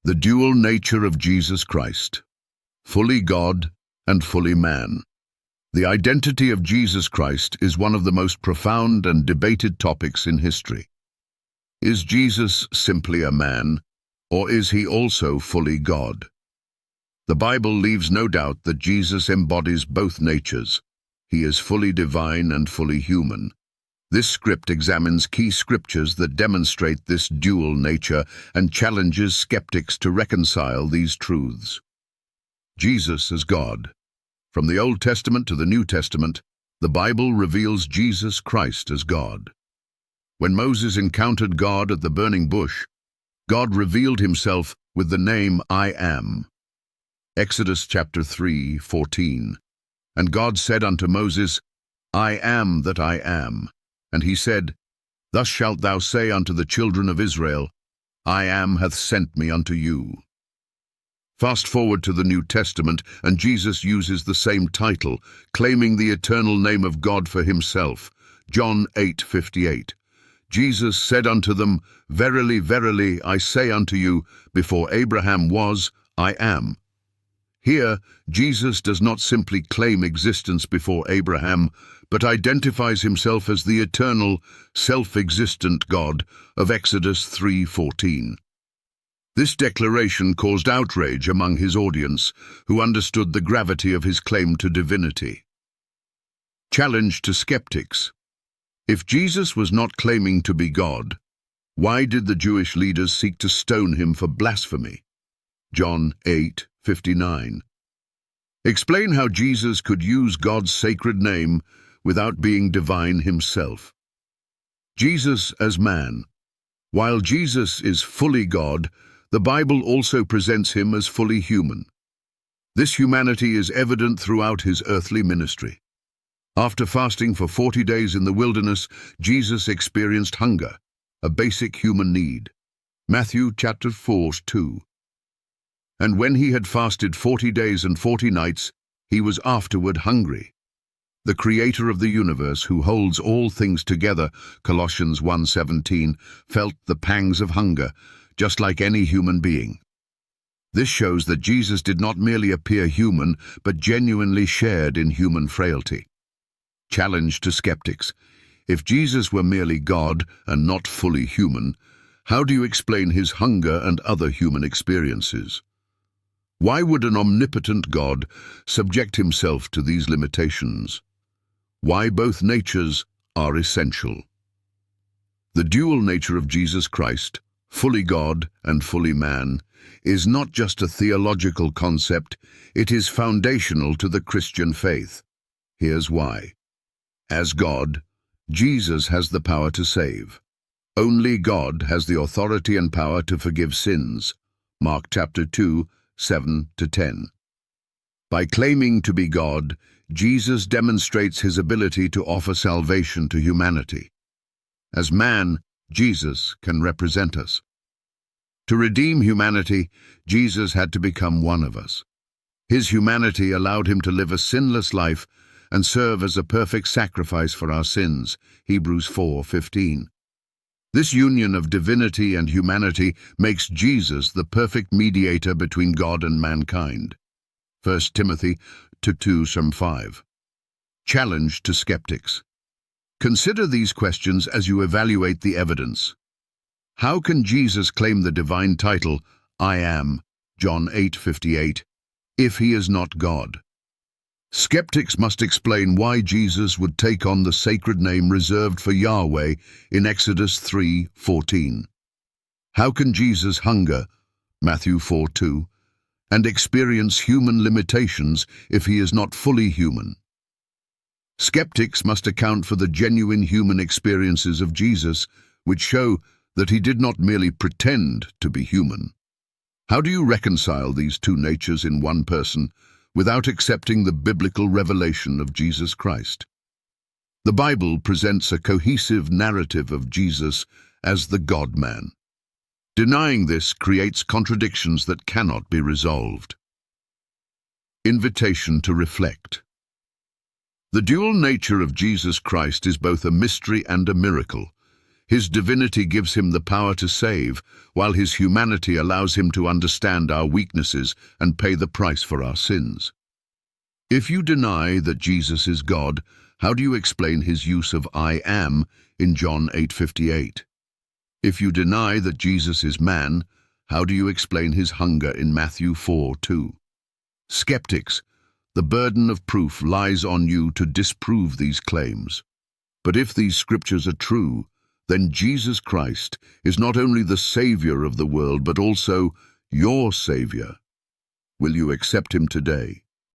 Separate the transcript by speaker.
Speaker 1: The dual nature of Jesus Christ, fully God and fully man. The identity of Jesus Christ is one of the most profound and debated topics in history. Is Jesus simply a man, or is he also fully God? The Bible leaves no doubt that Jesus embodies both natures. He is fully divine and fully human. This script examines key scriptures that demonstrate this dual nature and challenges skeptics to reconcile these truths. Jesus as God. From the Old Testament to the New Testament, the Bible reveals Jesus Christ as God. When Moses encountered God at the burning bush, God revealed himself with the name I Am. Exodus chapter 3:14. And God said unto Moses, I am that I am. And he said, Thus shalt thou say unto the children of Israel, I am hath sent me unto you. Fast forward to the New Testament, and Jesus uses the same title, claiming the eternal name of God for himself. John 8:58. Jesus said unto them, Verily, verily, I say unto you, before Abraham was, I am. Here, Jesus does not simply claim existence before Abraham, but identifies himself as the eternal, self-existent God of Exodus 3:14. This declaration caused outrage among his audience, who understood the gravity of his claim to divinity. Challenge to skeptics. If Jesus was not claiming to be God, why did the Jewish leaders seek to stone him for blasphemy? John 8:59. Explain how Jesus could use God's sacred name without being divine himself. Jesus as man. While Jesus is fully God, the Bible also presents him as fully human. This humanity is evident throughout his earthly ministry. After fasting for 40 days in the wilderness, Jesus experienced hunger, a basic human need. Matthew chapter 4:2. And when he had fasted 40 days and 40 nights, he was afterward hungry. The Creator of the universe, who holds all things together, Colossians 1:17, felt the pangs of hunger, just like any human being. This shows that Jesus did not merely appear human, but genuinely shared in human frailty. Challenge to skeptics. If Jesus were merely God and not fully human, how do you explain his hunger and other human experiences? Why would an omnipotent God subject himself to these limitations? Why both natures are essential. The dual nature of Jesus Christ, fully God and fully man, is not just a theological concept, it is foundational to the Christian faith. Here's why. As God, Jesus has the power to save. Only God has the authority and power to forgive sins. Mark chapter 2:7-10. By claiming to be God, Jesus demonstrates his ability to offer salvation to humanity. As man, Jesus can represent us. To redeem humanity, Jesus had to become one of us. His humanity allowed him to live a sinless life and serve as a perfect sacrifice for our sins. Hebrews 4:15. This union of divinity and humanity makes Jesus the perfect mediator between God and mankind. 1 Timothy 2:5. Challenge to skeptics. Consider these questions as you evaluate the evidence. How can Jesus claim the divine title, I Am, John 8:58, if he is not God? Skeptics must explain why Jesus would take on the sacred name reserved for Yahweh in Exodus 3:14. How can Jesus hunger, Matthew 4:2, and experience human limitations if he is not fully human? Skeptics must account for the genuine human experiences of Jesus, which show that he did not merely pretend to be human. How do you reconcile these two natures in one person without accepting the biblical revelation of Jesus Christ? The Bible presents a cohesive narrative of Jesus as the God-man. Denying this creates contradictions that cannot be resolved. Invitation to reflect. The dual nature of Jesus Christ is both a mystery and a miracle. His divinity gives him the power to save, while his humanity allows him to understand our weaknesses and pay the price for our sins. If you deny that Jesus is God, how do you explain his use of "I am" in John 8:58? If you deny that Jesus is man, how do you explain his hunger in Matthew 4:2? Skeptics, the burden of proof lies on you to disprove these claims. But if these scriptures are true, then Jesus Christ is not only the Savior of the world, but also your Savior. Will you accept him today?